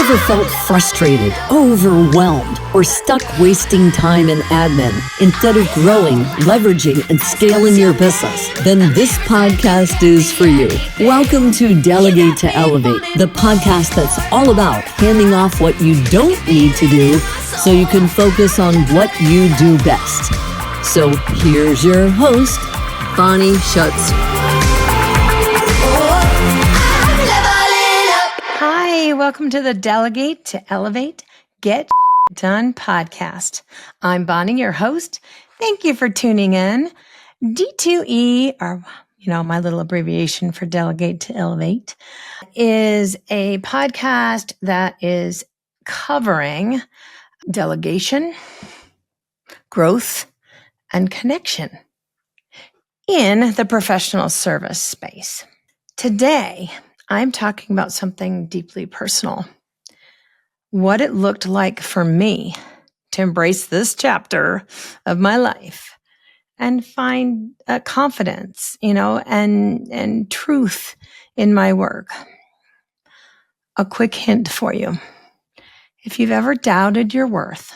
ever felt frustrated, overwhelmed, or stuck wasting time in admin instead of growing, leveraging, and scaling your business? Then this podcast is for you. Welcome to Delegate to Elevate, the podcast that's all about handing off what you don't need to do so you can focus on what you do best. So here's your host, Bonnie Schutz. Hi, welcome to the Delegate to Elevate, Get Done podcast. I'm Bonnie, your host. Thank you for tuning in. D2E, or my little abbreviation for Delegate to Elevate, is a podcast that is covering delegation, growth, and connection in the professional service space. Today, I'm talking about something deeply personal. What it looked like for me to embrace this chapter of my life and find confidence, and truth in my work. A quick hint for you. If you've ever doubted your worth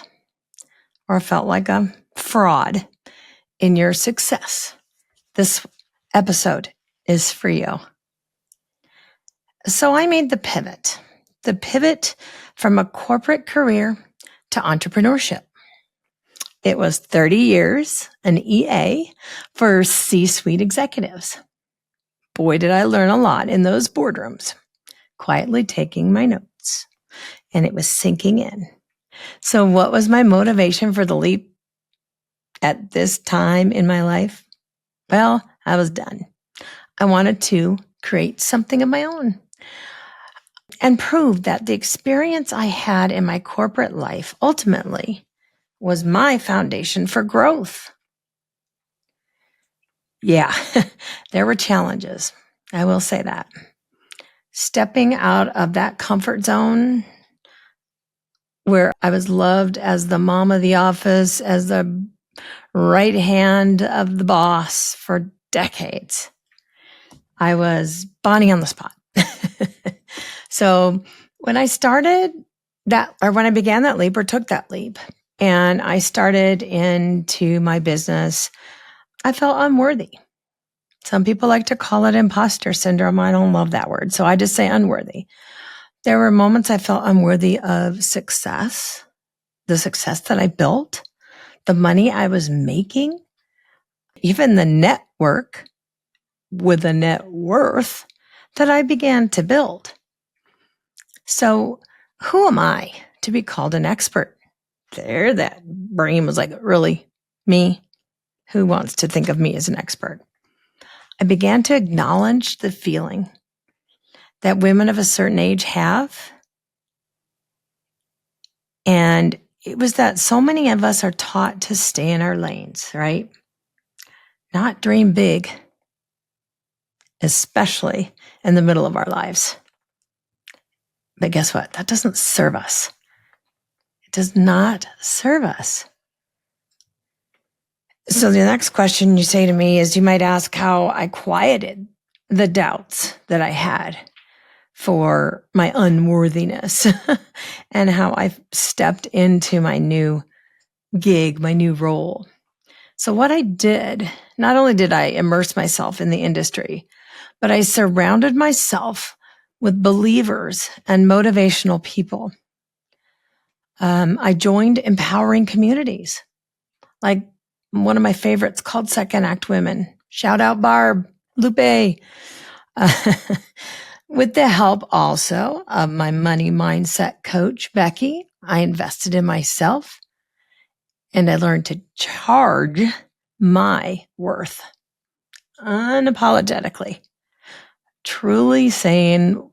or felt like a fraud in your success, this episode is for you. So I made the pivot from a corporate career to entrepreneurship. It was 30 years, an EA for C-suite executives. Boy, did I learn a lot in those boardrooms, quietly taking my notes, and it was sinking in. So what was my motivation for the leap at this time in my life? Well, I was done. I wanted to create something of my own and prove that the experience I had in my corporate life ultimately was my foundation for growth. Yeah, there were challenges. I will say that. Stepping out of that comfort zone where I was loved as the mom of the office, as the right hand of the boss for decades. I was Bonnie on the spot. So when I started that, or when I began that leap or took that leap, and I started into my business, I felt unworthy. Some people like to call it imposter syndrome. I don't love that word, so I just say unworthy. There were moments I felt unworthy of success, the success that I built, the money I was making, even the network with a net worth that I began to build. So who am I to be called an expert? There, that brain was like, really? Me? Who wants to think of me as an expert? I began to acknowledge the feeling that women of a certain age have. And it was that so many of us are taught to stay in our lanes, right? Not dream big, especially in the middle of our lives. But guess what? That doesn't serve us. It does not serve us. So the next question you say to me is, you might ask how I quieted the doubts that I had for my unworthiness and how I stepped into my new gig, my new role. So what I did, not only did I immerse myself in the industry, but I surrounded myself with believers and motivational people. I joined empowering communities, like one of my favorites called Second Act Women. Shout out Barb, Lupe. With the help also of my money mindset coach, Becky, I invested in myself and I learned to charge my worth unapologetically, truly saying,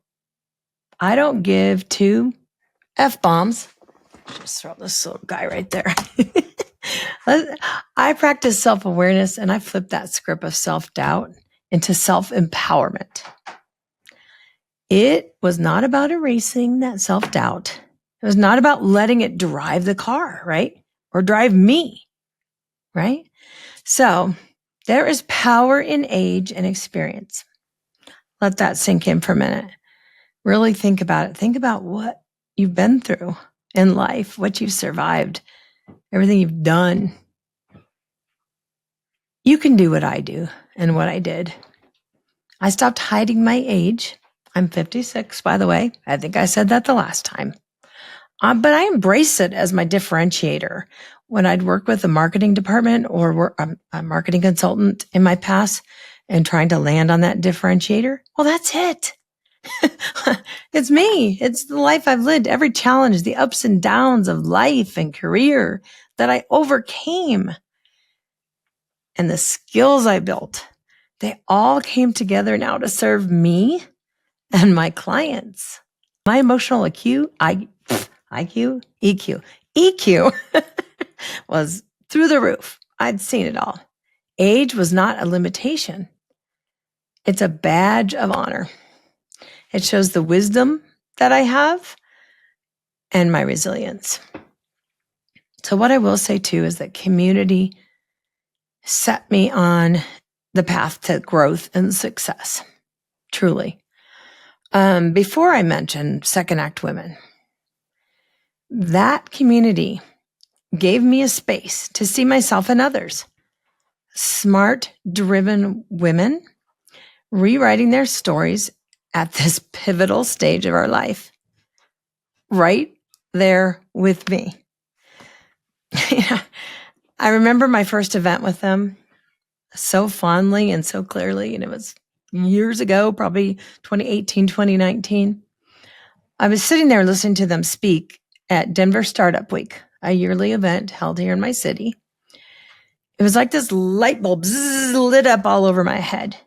I don't give two F-bombs. Just throw this little guy right there. I practice self-awareness and I flip that script of self-doubt into self-empowerment. It was not about erasing that self-doubt. It was not about letting it drive the car, right? Or drive me, right? So there is power in age and experience. Let that sink in for a minute. Really think about it. Think about what you've been through in life, what you've survived, everything you've done, you can do what I do and what I did. I stopped hiding my age. I'm 56, by the way. I think I said that the last time. But I embrace it as my differentiator. When I'd work with the marketing department or work, a marketing consultant in my past and trying to land on that differentiator, well, that's it. It's me. It's the life I've lived, every challenge, the ups and downs of life and career that I overcame, and the skills I built. They all came together now to serve me and my clients. My emotional EQ was through the roof. I'd seen it all. Age was not a limitation. It's a badge of honor. It shows the wisdom that I have and my resilience. So what I will say too is that community set me on the path to growth and success. Truly. Before I mentioned Second Act Women, that community gave me a space to see myself and others. Smart, driven women rewriting their stories at this pivotal stage of our life. Right there with me. I remember my first event with them so fondly and so clearly, and it was years ago, probably 2018, 2019. I was sitting there listening to them speak at Denver Startup Week, a yearly event held here in my city. It was like this light bulb lit up all over my head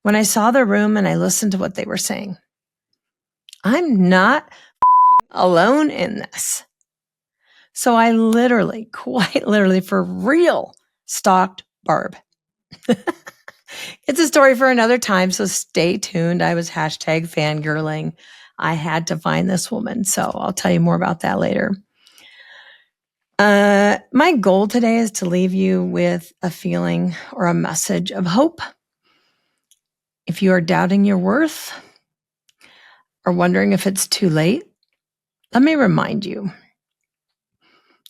when I saw the room and I listened to what they were saying. I'm not alone in this. So I literally, quite literally, for real, stalked Barb. It's a story for another time, so stay tuned. I was hashtag fangirling. I had to find this woman, so I'll tell you more about that later. My goal today is to leave you with a feeling or a message of hope. If you are doubting your worth or wondering if it's too late, let me remind you,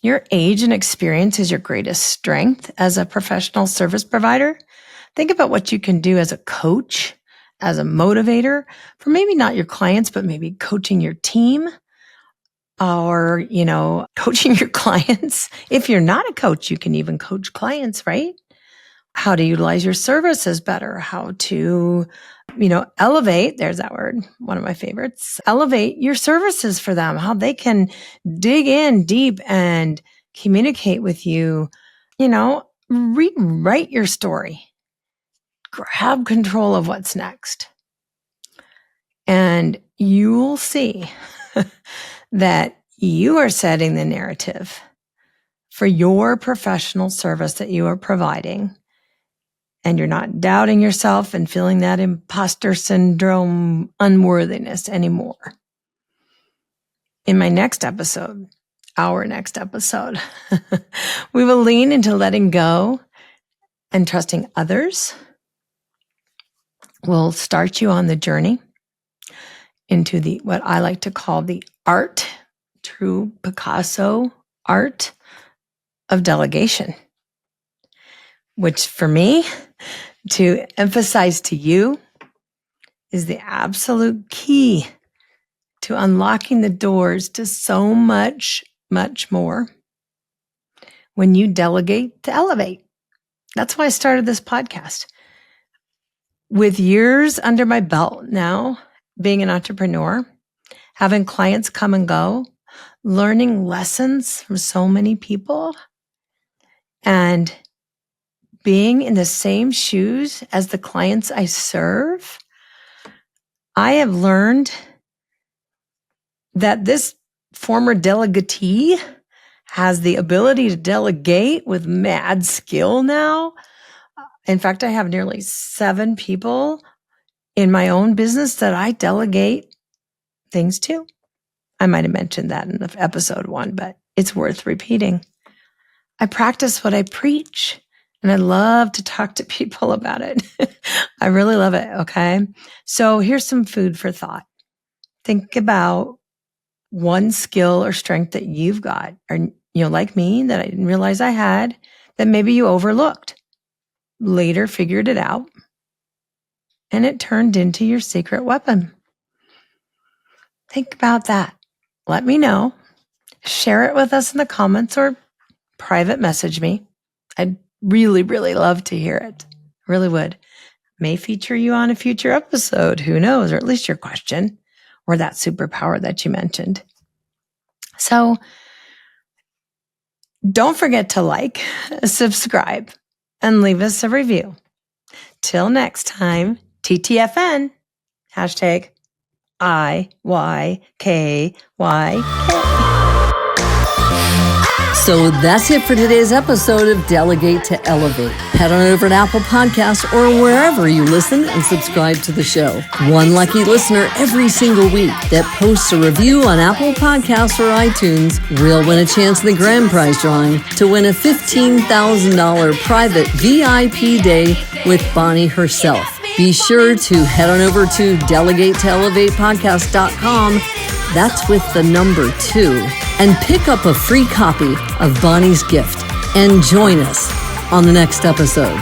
your age and experience is your greatest strength as a professional service provider. Think about what you can do as a coach, as a motivator for maybe not your clients, but maybe coaching your team or, coaching your clients. If you're not a coach, you can even coach clients, right? How to utilize your services better, how to, elevate, there's that word, one of my favorites, elevate your services for them, how they can dig in deep and communicate with you, rewrite your story, grab control of what's next. And you'll see that you are setting the narrative for your professional service that you are providing. And you're not doubting yourself and feeling that imposter syndrome unworthiness anymore. In my next episode, our next episode, we will lean into letting go and trusting others. We'll start you on the journey into what I like to call the art, true Picasso art of delegation, which for me, to emphasize to you, is the absolute key to unlocking the doors to so much, much more when you delegate to elevate. That's why I started this podcast. With years under my belt now, being an entrepreneur, having clients come and go, learning lessons from so many people, and being in the same shoes as the clients I serve, I have learned that this former delegatee has the ability to delegate with mad skill now. In fact, I have nearly 7 people in my own business that I delegate things to. I might have mentioned that in the episode 1, but it's worth repeating. I practice what I preach, and I love to talk to people about it. I really love it, okay? So here's some food for thought. Think about one skill or strength that you've got, or, like me, that I didn't realize I had, that maybe you overlooked. Later figured it out, and it turned into your secret weapon. Think about that. Let me know. Share it with us in the comments or private message me. I'd really, really love to hear it. Really would. May feature you on a future episode. Who knows? Or at least your question or that superpower that you mentioned. So don't forget to like, subscribe, and leave us a review. Till next time, TTFN, hashtag IYKYK. So that's it for today's episode of Delegate to Elevate. Head on over to Apple Podcasts or wherever you listen and subscribe to the show. One lucky listener every single week that posts a review on Apple Podcasts or iTunes will win a chance in the grand prize drawing to win a $15,000 private VIP day with Bonnie herself. Be sure to head on over to delegatetoelevatepodcast.com. That's with the number 2. And pick up a free copy of Bonnie's gift and join us on the next episode.